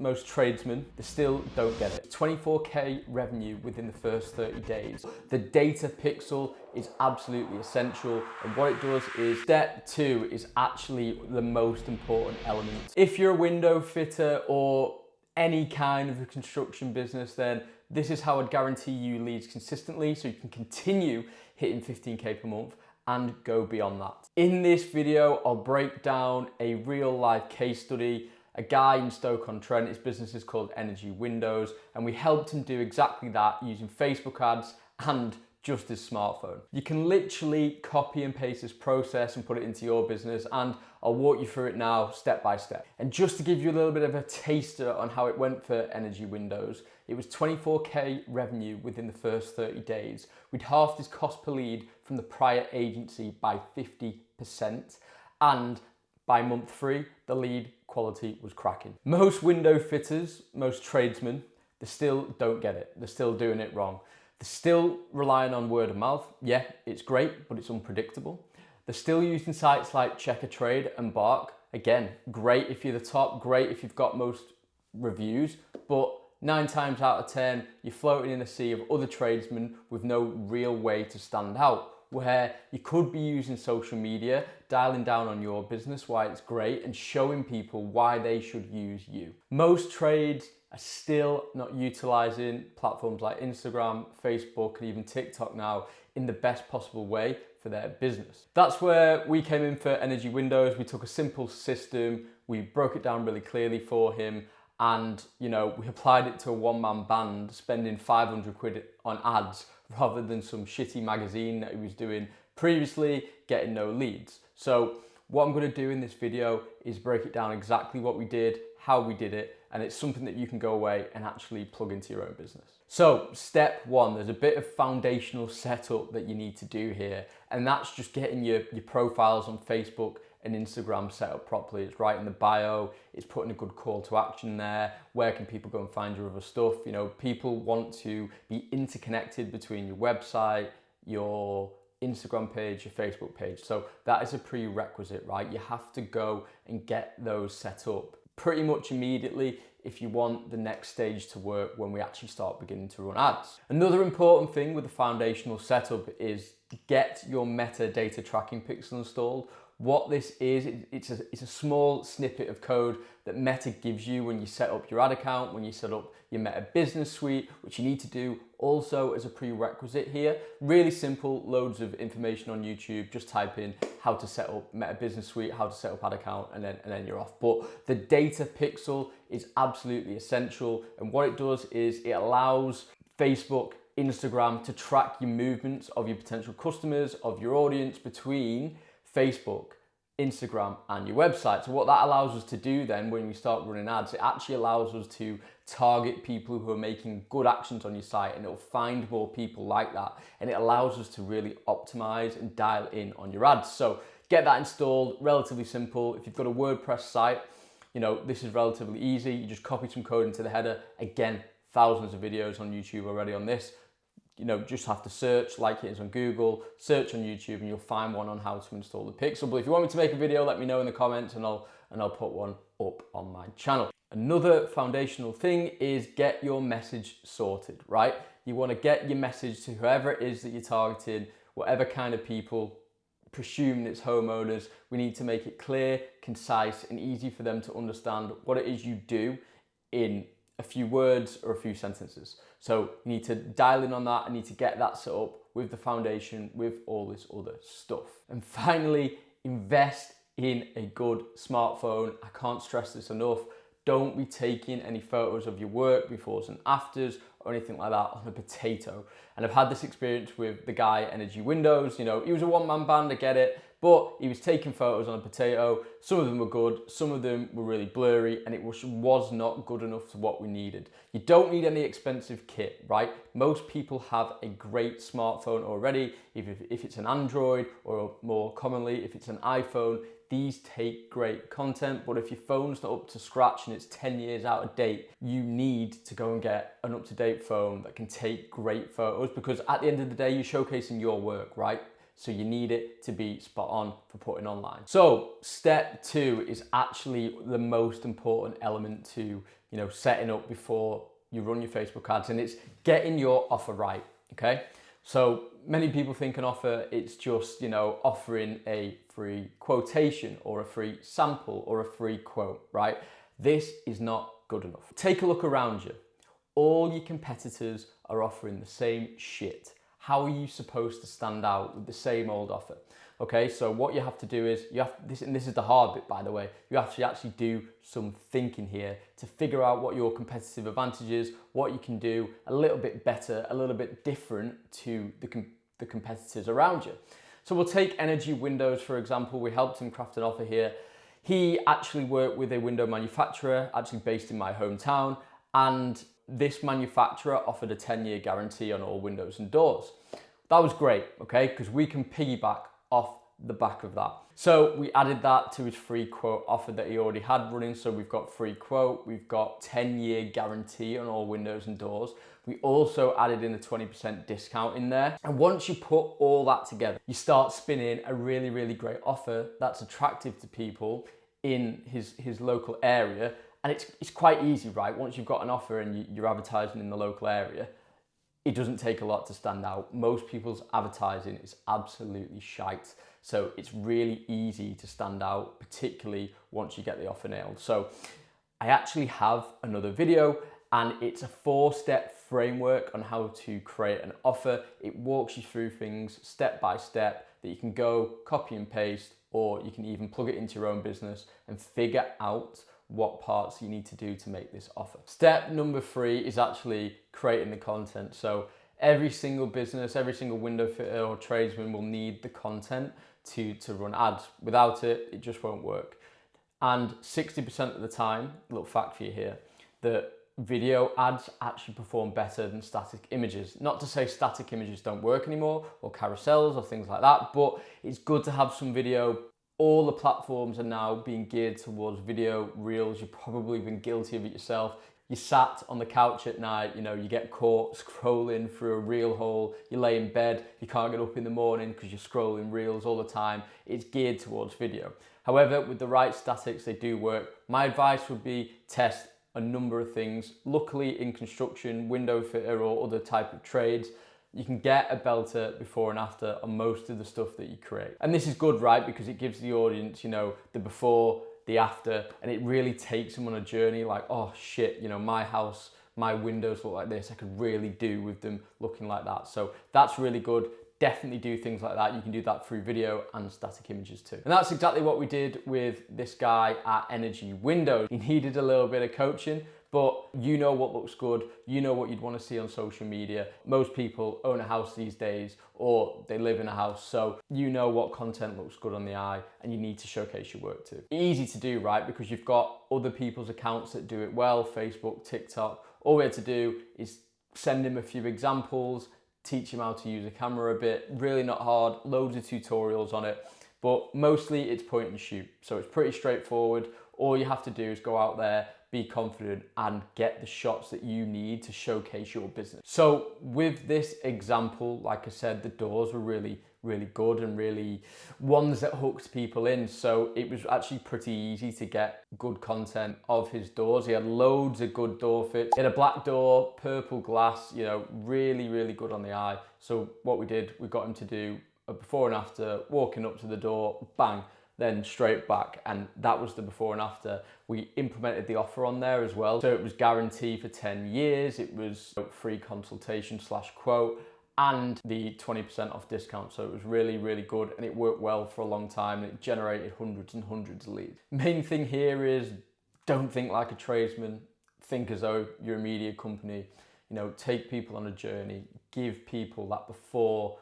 most tradesmen, they still don't get it. 24K revenue within the first 30 days. The data pixel is absolutely essential, and what it does is step 2 is actually the most important element. If you're a window fitter or any kind of a construction business, then this is how I'd guarantee you leads consistently so you can continue hitting 15K per month and go beyond that. In this video, I'll break down a real life case study. A guy in Stoke-on-Trent, his business is called Energy Windows, and we helped him do exactly that using Facebook ads and just his smartphone. You can literally copy and paste this process and put it into your business, and I'll walk you through it now step by step. And just to give you a little bit of a taster on how it went for Energy Windows, it was 24K revenue within the first 30 days. We'd halved his cost per lead from the prior agency by 50%, and by month 3, the lead quality was cracking. Most window fitters, most tradesmen, they still don't get it. They're still doing it wrong. They're still relying on word of mouth. Yeah, it's great, but it's unpredictable. They're still using sites like Check a Trade and Bark. Again, great if you're the top, great if you've got most reviews, but 9 times out of 10, you're floating in a sea of other tradesmen with no real way to stand out, where you could be using social media, dialing down on your business, why it's great, and showing people why they should use you. Most trades are still not utilizing platforms like Instagram, Facebook, and even TikTok now in the best possible way for their business. That's where we came in for Energy Windows. We took a simple system, we broke it down really clearly for him, and we applied it to a one-man band, spending 500 quid on ads rather than some shitty magazine that he was doing previously, getting no leads. So what I'm going to do in this video is break it down exactly what we did, how we did it, and it's something that you can go away and actually plug into your own business. So step 1, there's a bit of foundational setup that you need to do here, and that's just getting your profiles on Facebook and Instagram set up properly. It's right in the bio, it's putting a good call to action there. Where can people go and find your other stuff? People want to be interconnected between your website, your Instagram page, your Facebook page. So that is a prerequisite, right? You have to go and get those set up pretty much immediately if you want the next stage to work when we actually start beginning to run ads. Another important thing with the foundational setup is to get your metadata tracking pixel installed. What this is, it's a small snippet of code that Meta gives you when you set up your ad account, when you set up your Meta Business Suite, which you need to do also as a prerequisite here. Really simple, loads of information on YouTube. Just type in how to set up Meta Business Suite, how to set up ad account, and then you're off. But the data pixel is absolutely essential, and what it does is it allows Facebook, Instagram to track your movements of your potential customers, of your audience between Facebook, Instagram, and your website. So what that allows us to do then when we start running ads, it actually allows us to target people who are making good actions on your site, and it'll find more people like that, and it allows us to really optimize and dial in on your ads. So get that installed, relatively simple. If you've got a WordPress site, this is relatively easy. You just copy some code into the header. Again, thousands of videos on YouTube already on this. Just have to search like it is on Google, search on YouTube, and you'll find one on how to install the pixel. But if you want me to make a video, let me know in the comments, and I'll put one up on my channel. Another foundational thing is get your message sorted, right? You want to get your message to whoever it is that you're targeting, whatever kind of people, presuming it's homeowners. We need to make it clear, concise, and easy for them to understand what it is you do in a few words or a few sentences. So you need to dial in on that and need to get that set up with the foundation, with all this other stuff. And finally, invest in a good smartphone. I can't stress this enough. Don't be taking any photos of your work befores and afters or anything like that on a potato. And I've had this experience with the guy at Energy Windows. He was a one-man band, I get it, but he was taking photos on a potato. Some of them were good, some of them were really blurry, and it was not good enough to what we needed. You don't need any expensive kit, right? Most people have a great smartphone already, if it's an Android, or more commonly, if it's an iPhone. These take great content, but if your phone's not up to scratch and it's 10 years out of date, you need to go and get an up-to-date phone that can take great photos, because at the end of the day, you're showcasing your work, right? So you need it to be spot on for putting online. So step 2 is actually the most important element to, setting up before you run your Facebook ads, and it's getting your offer right, okay? So many people think an offer, it's just, offering a free quotation or a free sample or a free quote, right? This is not good enough. Take a look around you. All your competitors are offering the same shit. How are you supposed to stand out with the same old offer? Okay, so what you have to do is, this is the hard bit, by the way, you have to actually do some thinking here to figure out what your competitive advantage is, what you can do a little bit better, a little bit different to the competitors around you. So we'll take Energy Windows, for example. We helped him craft an offer here. He actually worked with a window manufacturer, actually based in my hometown, and this manufacturer offered a 10-year guarantee on all windows and doors. That was great, okay, because we can piggyback off the back of that. So we added that to his free quote offer that he already had running. So we've got free quote, we've got 10-year guarantee on all windows and doors. We also added in a 20% discount in there. And once you put all that together, you start spinning a really, really great offer that's attractive to people in his local area. And it's quite easy, right? Once you've got an offer and you're advertising in the local area, it doesn't take a lot to stand out. Most people's advertising is absolutely shite. So it's really easy to stand out, particularly once you get the offer nailed. So I actually have another video, and it's a 4-step framework on how to create an offer. It walks you through things step by step that you can go copy and paste, or you can even plug it into your own business and figure out what parts you need to do to make this offer. Step number 3 is actually creating the content. So every single business, every single window fitter or tradesman will need the content to run ads. Without it, it just won't work. And 60% of the time, a little fact for you here, that video ads actually perform better than static images. Not to say static images don't work anymore, or carousels or things like that, but it's good to have some video. All the platforms are now being geared towards video reels. You've probably been guilty of it yourself. You sat on the couch at night, you get caught scrolling through a reel hole. You lay in bed, you can't get up in the morning because you're scrolling reels all the time. It's geared towards video. However, with the right statics, they do work. My advice would be test a number of things. Luckily in construction, window fitter or other type of trades, you can get a belter before and after on most of the stuff that you create. And this is good, right? Because it gives the audience, the before, the after, and it really takes them on a journey like, oh shit, my house, my windows look like this. I could really do with them looking like that. So that's really good. Definitely do things like that. You can do that through video and static images too. And that's exactly what we did with this guy at Energy Windows. He needed a little bit of coaching, but you know what looks good, you know what you'd want to see on social media. Most people own a house these days, or they live in a house, so you know what content looks good on the eye, and you need to showcase your work too. Easy to do, right? Because you've got other people's accounts that do it well, Facebook, TikTok. All we had to do is send him a few examples, teach him how to use a camera a bit. Really not hard, loads of tutorials on it, but mostly it's point and shoot. So it's pretty straightforward. All you have to do is go out there, be confident, and get the shots that you need to showcase your business. So with this example, like I said, the doors were really good and really ones that hooked people in. So it was actually pretty easy to get good content of his doors. He had loads of good door fits. He had a black door, purple glass, really good on the eye. So what we did, we got him to do a before and after, walking up to the door, bang, then straight back, and that was the before and after. We implemented the offer on there as well. So it was guaranteed for 10 years, it was free consultation / quote, and the 20% off discount. So it was really good, and it worked well for a long time, and it generated hundreds and hundreds of leads. Main thing here is don't think like a tradesman, think as though you're a media company. Take people on a journey, give people that before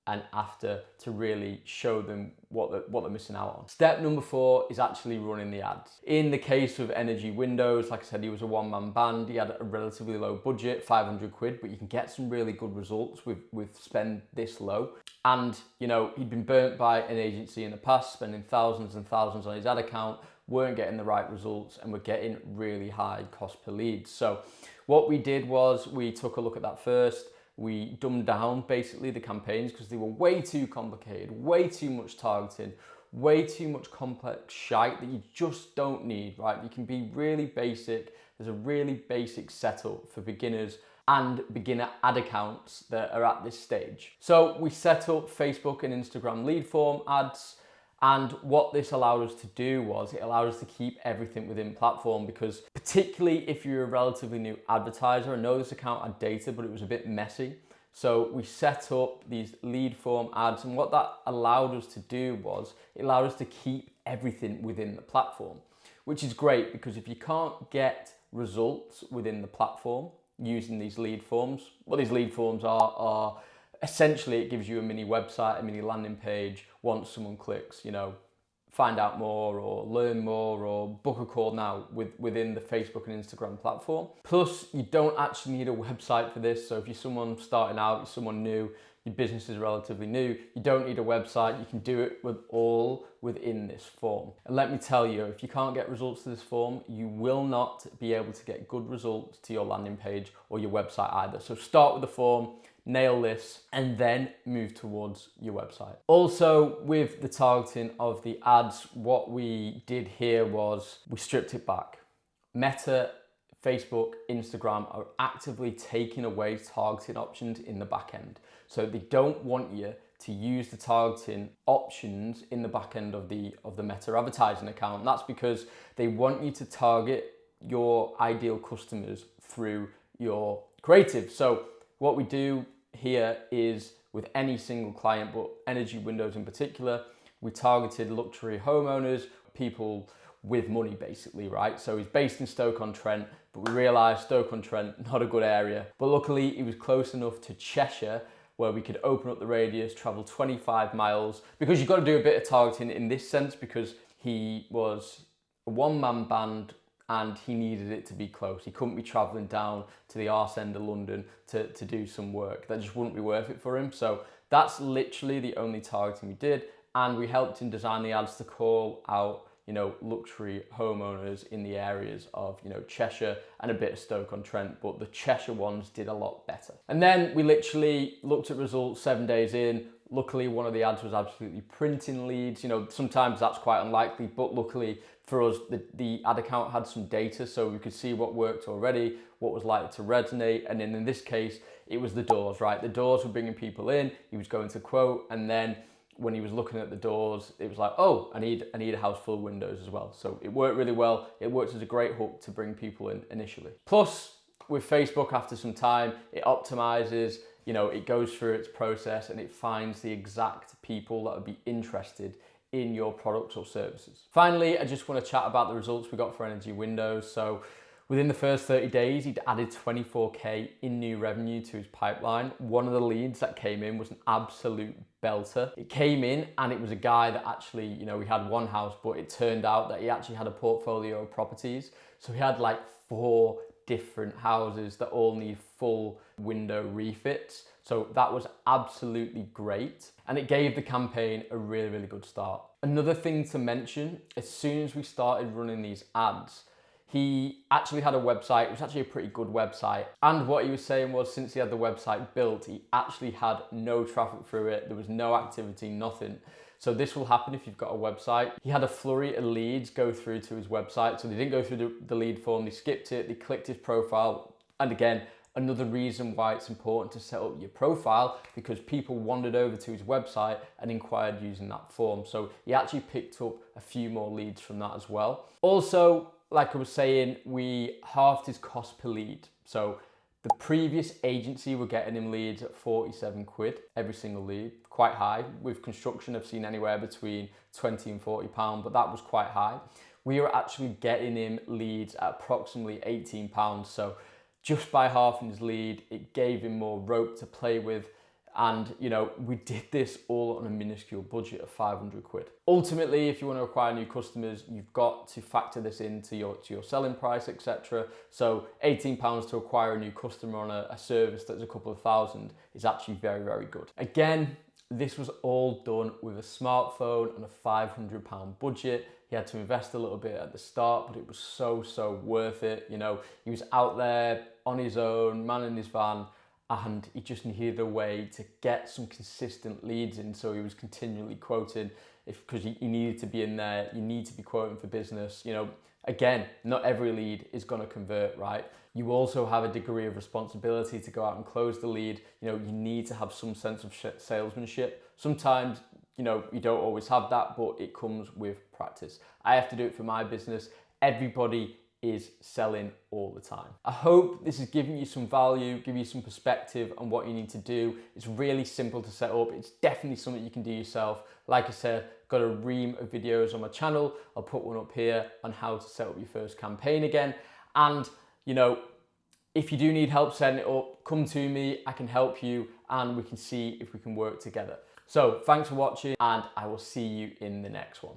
and after to really show them what they're missing out on. Step number 4 is actually running the ads. In the case of Energy Windows, like I said, he was a one-man band. He had a relatively low budget, 500 quid, but you can get some really good results with spend this low. And he'd been burnt by an agency in the past, spending thousands and thousands on his ad account, weren't getting the right results, and were getting really high cost per lead. So what we did was we took a look at that first. we dumbed down basically the campaigns because they were way too complicated, way too much targeting, way too much complex shite that you just don't need, right? You can be really basic. There's a really basic setup for beginners and beginner ad accounts that are at this stage. So we set up Facebook and Instagram lead form ads. And what this allowed us to do was it allowed us to keep everything within platform, because particularly if you're a relatively new advertiser, I know this account had data, but it was a bit messy. So we set up these lead form ads, and what that allowed us to do was it allowed us to keep everything within the platform, which is great because if you can't get results within the platform using these lead forms, what these lead forms are essentially it gives you a mini website, a mini landing page once someone clicks, find out more or learn more or book a call now within the Facebook and Instagram platform. Plus, you don't actually need a website for this. So if you're someone starting out, you're someone new, your business is relatively new, you don't need a website. You can do it all within this form. And let me tell you, if you can't get results to this form, you will not be able to get good results to your landing page or your website either. So start with the form, nail this, and then move towards your website. Also, with the targeting of the ads, what we did here was we stripped it back. Meta, Facebook, Instagram are actively taking away targeting options in the back end. So they don't want you to use the targeting options in the back end of the Meta advertising account. And that's because they want you to target your ideal customers through your creative. So what we do here is with any single client, but energy windows in particular, we targeted luxury homeowners, people with money basically, right? So he's based in Stoke-on-Trent, but we realized Stoke-on-Trent, not a good area. But luckily he was close enough to Cheshire where we could open up the radius, travel 25 miles, because you've got to do a bit of targeting in this sense because he was a one-man band and he needed it to be close. He couldn't be traveling down to the arse end of London to do some work. That just wouldn't be worth it for him. So that's literally the only targeting we did. And we helped him design the ads to call out, luxury homeowners in the areas of, Cheshire and a bit of Stoke-on-Trent, but the Cheshire ones did a lot better. And then we literally looked at results 7 days in. Luckily, one of the ads was absolutely printing leads. Sometimes that's quite unlikely, but luckily for us, the ad account had some data, so we could see what worked already, what was likely to resonate. And then in this case, it was the doors, right? The doors were bringing people in. He was going to quote, and then when he was looking at the doors, it was like, oh, I need a house full of windows as well. So it worked really well. It worked as a great hook to bring people in initially. Plus, with Facebook, after some time, it optimizes, it goes through its process and it finds the exact people that would be interested in your products or services. Finally, I just want to chat about the results we got for Energy Windows. So within the first 30 days, he'd added 24K in new revenue to his pipeline. One of the leads that came in was an absolute belter. It came in and it was a guy that actually, we had one house, but it turned out that he actually had a portfolio of properties. So he had like 4 different houses that all need full window refits. So that was absolutely great. And it gave the campaign a really, really good start. Another thing to mention, as soon as we started running these ads, he actually had a website. It was actually a pretty good website. And what he was saying was, since he had the website built, he actually had no traffic through it. There was no activity, nothing. So this will happen if you've got a website. He had a flurry of leads go through to his website. So they didn't go through the lead form, they skipped it, they clicked his profile. And again, another reason why it's important to set up your profile, because people wandered over to his website and inquired using that form. So he actually picked up a few more leads from that as well. Also, like I was saying, we halved his cost per lead. So the previous agency were getting him leads at 47 quid every single lead, quite high. With construction, I've seen anywhere between 20 and 40 pounds, but that was quite high. We were actually getting him leads at approximately 18 pounds. So just by halving his lead, it gave him more rope to play with. And, we did this all on a minuscule budget of 500 quid. Ultimately, if you want to acquire new customers, you've got to factor this into your selling price, etc. So £18 to acquire a new customer on a service that's a couple of thousand is actually very, very good. Again, this was all done with a smartphone and a £500 budget. He had to invest a little bit at the start, but it was so worth it. He was out there on his own, manning his van, and he just needed a way to get some consistent leads in, so he was continually quoting, because he needed to be in there. You need to be quoting for business. You know, again, not every lead is going to convert, right? You also have a degree of responsibility to go out and close the lead. You know, you need to have some sense of salesmanship. Sometimes, you know, you don't always have that, but it comes with practice. I have to do it for my business. Everybody is selling all the time. I hope this is giving you some value, give you some perspective on what you need to do. It's really simple to set up. It's definitely something you can do yourself. Like I said, got a ream of videos on my channel. I'll put one up here on how to set up your first campaign again. And, you know, if you do need help setting it up, come to me, I can help you, and we can see if we can work together. So thanks for watching, and I will see you in the next one.